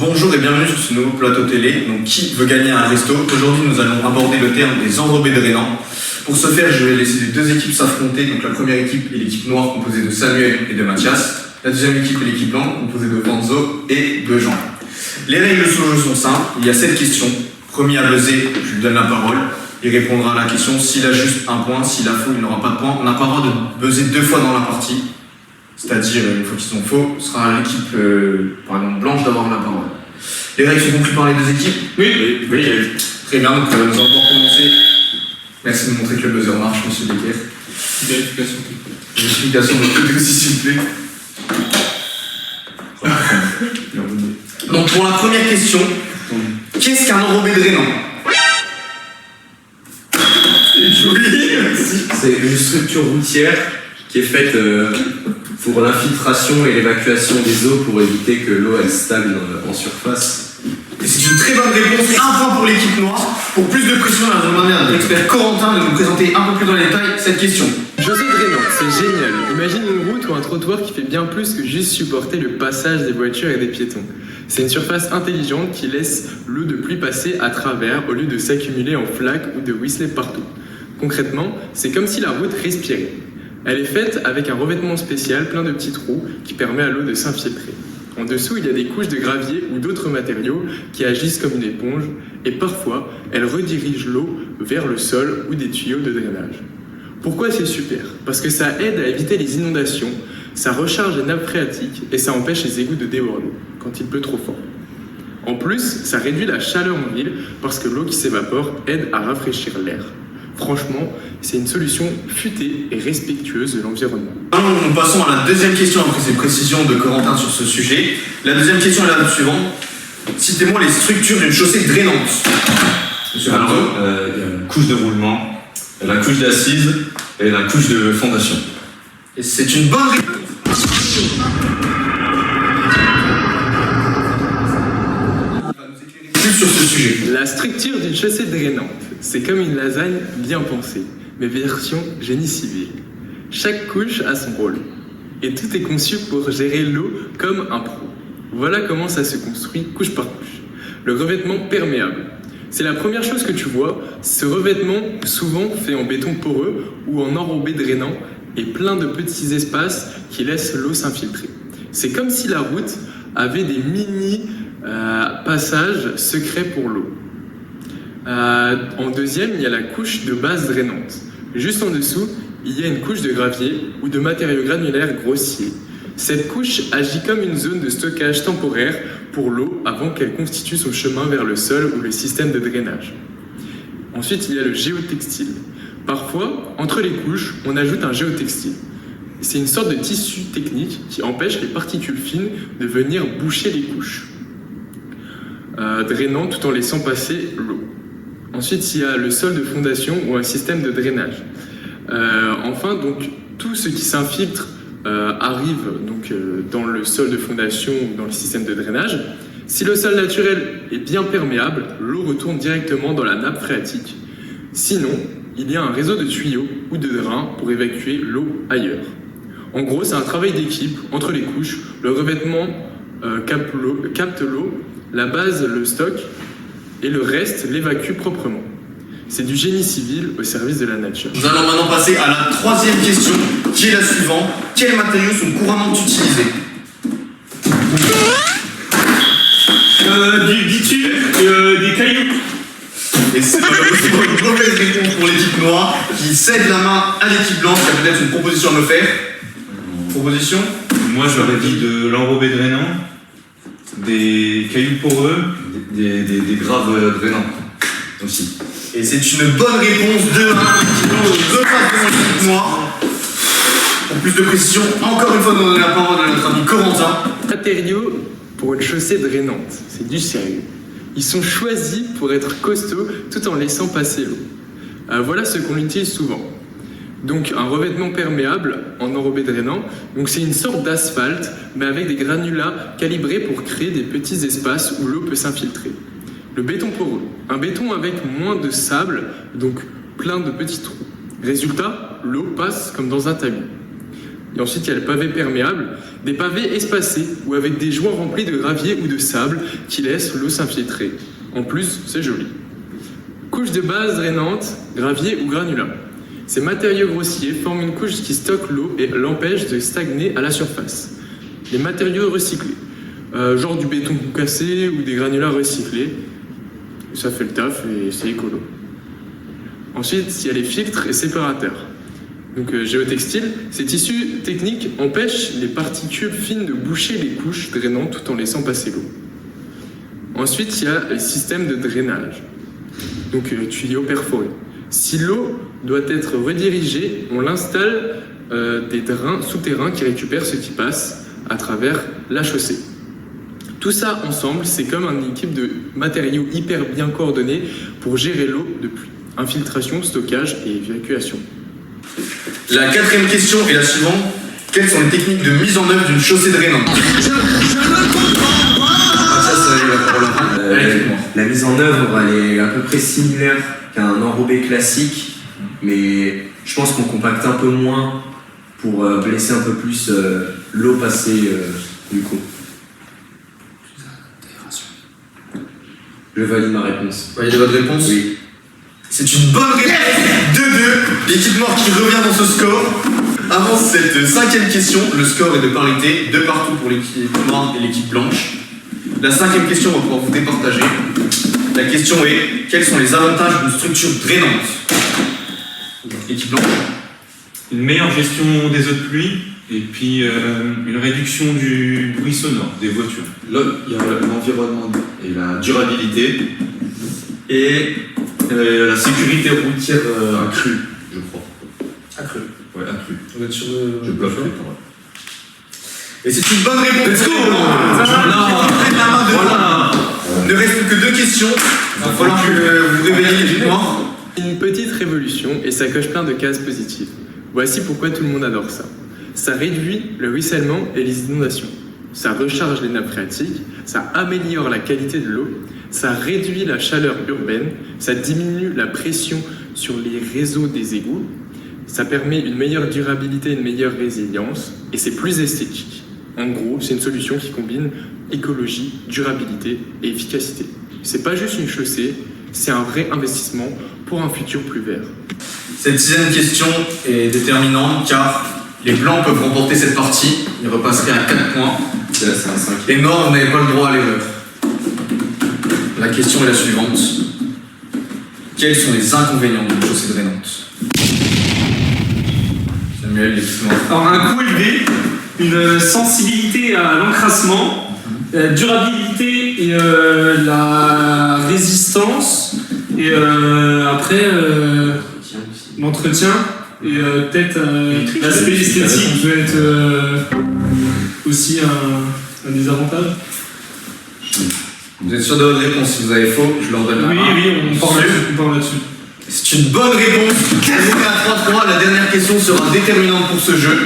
Bonjour et bienvenue sur ce nouveau plateau télé. Donc, qui veut gagner un resto? Aujourd'hui, nous allons aborder le terme des enrobés drainants. Pour ce faire, je vais laisser les deux équipes s'affronter. Donc, la première équipe est l'équipe noire composée de Samuel et de Mathias. La deuxième équipe est l'équipe blanche composée de Vanzo et de Jean. Les règles du jeu sont simples. Il y a 7 questions. Premier à buzzer, je lui donne la parole. Il répondra à la question. S'il a juste un point, s'il a faux, il n'aura pas de point. On n'a pas le droit de buzzer 2 fois dans la partie. C'est-à-dire, une fois qu'ils sont faux, ce sera à l'équipe, par exemple, blanche d'avoir la parole. Les règles sont conclues par les deux équipes? Oui. Très bien, donc nous allons pouvoir commencer. Merci de montrer que le buzzer marche, monsieur Becker. Vérification. Vérification de côté aussi, s'il vous plaît. Donc, pour la première question, qu'est-ce qu'un enrobé drainant? C'est une structure routière qui est faite pour l'infiltration et l'évacuation des eaux pour éviter que l'eau elle stagne en surface. Et c'est une très bonne réponse, un point pour l'équipe noire. Pour plus de précision, on va demander à l'expert Corentin de nous présenter un peu plus dans les détails cette question. Chaussée drainante, c'est génial. Imagine une route ou un trottoir qui fait bien plus que juste supporter le passage des voitures et des piétons. C'est une surface intelligente qui laisse l'eau de pluie passer à travers au lieu de s'accumuler en flaques ou de ruisseler partout. Concrètement, c'est comme si la route respirait. Elle est faite avec un revêtement spécial plein de petits trous qui permet à l'eau de s'infiltrer. En dessous, il y a des couches de gravier ou d'autres matériaux qui agissent comme une éponge et parfois, elles redirigent l'eau vers le sol ou des tuyaux de drainage. Pourquoi c'est super? Parce que ça aide à éviter les inondations, ça recharge les nappes phréatiques et ça empêche les égouts de déborder quand il pleut trop fort. En plus, ça réduit la chaleur en ville parce que l'eau qui s'évapore aide à rafraîchir l'air. Franchement, c'est une solution futée et respectueuse de l'environnement. Nous passons à la deuxième question après ces précisions de Corentin sur ce sujet. La deuxième question est la suivante. Citez-moi les structures d'une chaussée drainante. Monsieur Alors, il y a une couche de roulement, la couche d'assise et la couche de fondation. Et c'est une bonne réponse. Plus sur ce sujet. La structure d'une chaussée drainante, c'est comme une lasagne bien pensée, mais version génie civil. Chaque couche a son rôle, et tout est conçu pour gérer l'eau comme un pro. Voilà comment ça se construit couche par couche. Le revêtement perméable. C'est la première chose que tu vois, ce revêtement, souvent fait en béton poreux ou en enrobé drainant, et plein de petits espaces qui laissent l'eau s'infiltrer. C'est comme si la route avait des mini passages secrets pour l'eau. En deuxième, il y a la couche de base drainante. Juste en dessous, il y a une couche de gravier ou de matériaux granulaires grossiers. Cette couche agit comme une zone de stockage temporaire pour l'eau avant qu'elle constitue son chemin vers le sol ou le système de drainage. Ensuite, il y a le géotextile. Parfois, entre les couches, on ajoute un géotextile. C'est une sorte de tissu technique qui empêche les particules fines de venir boucher les couches, drainant tout en laissant passer l'eau. Ensuite, il y a le sol de fondation ou un système de drainage. Enfin, donc, tout ce qui s'infiltre arrive donc, dans le sol de fondation ou dans le système de drainage. Si le sol naturel est bien perméable, l'eau retourne directement dans la nappe phréatique. Sinon, il y a un réseau de tuyaux ou de drains pour évacuer l'eau ailleurs. En gros, c'est un travail d'équipe entre les couches. Le revêtement capte l'eau, la base le stocke et le reste l'évacue proprement. C'est du génie civil au service de la nature. Nous allons maintenant passer à la troisième question, qui est la suivante. Quels matériaux sont couramment utilisés? Du bitume, des cailloux. Et c'est malheureusement une mauvaise réponse pour l'équipe noire qui cède la main à l'équipe blanche qui a peut-être une proposition à me faire. Proposition? Moi j'aurais dit de l'enrobé drainant, des cailloux poreux, des graves drainants aussi. Et c'est une bonne réponse de 1 qui nous repasse devant l'équipe noire. Pour plus de précision, encore une fois, nous donnons la parole à notre ami Corentin. Matériaux pour une chaussée drainante, c'est du sérieux. Ils sont choisis pour être costauds tout en laissant passer l'eau. Voilà ce qu'on utilise souvent. Donc un revêtement perméable en enrobé drainant, donc c'est une sorte d'asphalte, mais avec des granulats calibrés pour créer des petits espaces où l'eau peut s'infiltrer. Le béton poreux, un béton avec moins de sable, donc plein de petits trous. Résultat, l'eau passe comme dans un tamis. Et ensuite, il y a le pavé perméable, des pavés espacés ou avec des joints remplis de gravier ou de sable qui laissent l'eau s'infiltrer. En plus, c'est joli. Couche de base drainante, gravier ou granulat. Ces matériaux grossiers forment une couche qui stocke l'eau et l'empêche de stagner à la surface. Les matériaux recyclés, genre du béton cassé ou des granulats recyclés, ça fait le taf et c'est écolo. Ensuite, il y a les filtres et séparateurs. Donc géotextile, ces tissus techniques empêchent les particules fines de boucher les couches drainantes tout en laissant passer l'eau. Ensuite, il y a les systèmes de drainage. Donc tuyaux perforés. Si l'eau doit être redirigée, on installe des drains souterrains qui récupèrent ce qui passe à travers la chaussée. Tout ça ensemble, c'est comme une équipe de matériaux hyper bien coordonnés pour gérer l'eau de pluie. Infiltration, stockage et évacuation. La quatrième question est la suivante. Quelles sont les techniques de mise en œuvre d'une chaussée drainante? La mise en œuvre, elle est à peu près similaire qu'un enrobé classique, mais je pense qu'on compacte un peu moins pour laisser un peu plus l'eau passer du coup. Je valide ma réponse. Validez votre réponse? Oui. C'est une bonne réponse. 2-2. L'équipe noire qui revient dans ce score. Avant cette cinquième question, le score est de parité, 2 partout pour l'équipe noire et l'équipe blanche. La cinquième question, on va pouvoir vous départager. La question est, quels sont les avantages d'une structure drainante? Équipe blanche. Une meilleure gestion des eaux de pluie et puis une réduction du bruit sonore des voitures. Là, il y a l'environnement et la durabilité et la sécurité routière accrue, je crois. Accrue. Ouais, accrue. Vous êtes sûr de... Je bloque. Et c'est une bonne réponse. Let's go. Voilà. Ne reste plus que 2 questions. Il va falloir que vous réveillez l'équipe noire. Une petite révolution et ça coche plein de cases positives. Voici pourquoi tout le monde adore ça. Ça réduit le ruissellement et les inondations. Ça recharge les nappes phréatiques, ça améliore la qualité de l'eau, ça réduit la chaleur urbaine, ça diminue la pression sur les réseaux des égouts, ça permet une meilleure durabilité, une meilleure résilience et c'est plus esthétique. En gros, c'est une solution qui combine écologie, durabilité et efficacité. C'est pas juste une chaussée, c'est un vrai investissement pour un futur plus vert. Cette 6e question est déterminante car les blancs peuvent remporter cette partie. Ils repasseraient à 4 points. Là, c'est un 5. Les noirs, vous n'avez pas le droit à l'erreur. La question est la suivante. Quels sont les inconvénients d'une chaussée drainante? Samuel, l'équipe noire. Alors, un coût élevé, une sensibilité à l'encrassement, la durabilité et la résistance, et après l'entretien, et peut-être l'aspect esthétique peut être aussi un désavantage. Vous êtes sûr de votre réponse? Si vous avez faux, je leur donne la main. Oui, on parle là-dessus. C'est une bonne réponse. On est à 3 points. La dernière question sera déterminante pour ce jeu.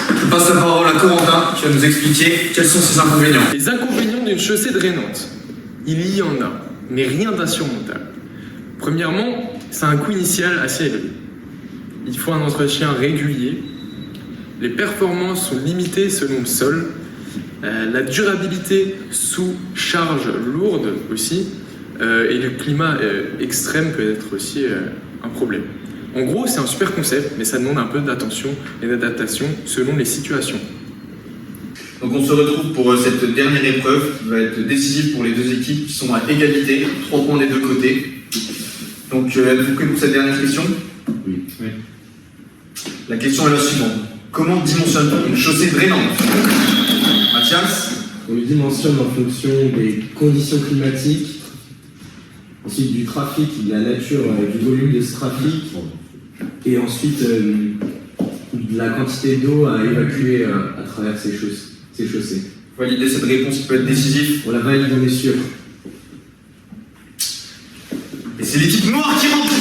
Je passe la parole à Corentin qui va nous expliquer quels sont ses inconvénients. Les inconvénients d'une chaussée drainante, il y en a, mais rien d'insurmontable. Premièrement, c'est un coût initial assez élevé. Il faut un entretien régulier. Les performances sont limitées selon le sol. La durabilité sous charge lourde aussi. Et le climat extrême peut être aussi un problème. En gros, c'est un super concept, mais ça demande un peu d'attention et d'adaptation selon les situations. Donc on se retrouve pour cette dernière épreuve qui va être décisive pour les 2 équipes qui sont à égalité, 3 points des 2 côtés. Donc êtes-vous prêts pour cette dernière question? Oui. La question est la suivante. Comment dimensionne-t-on une chaussée drainante? Mathias? On le dimensionne en fonction des conditions climatiques, ensuite du trafic, de la nature, du volume de ce trafic, et ensuite de la quantité d'eau à évacuer à travers ces chaussées. Validez cette réponse qui peut être décisive. On la valide, on est sûr. Et c'est l'équipe noire qui remporte.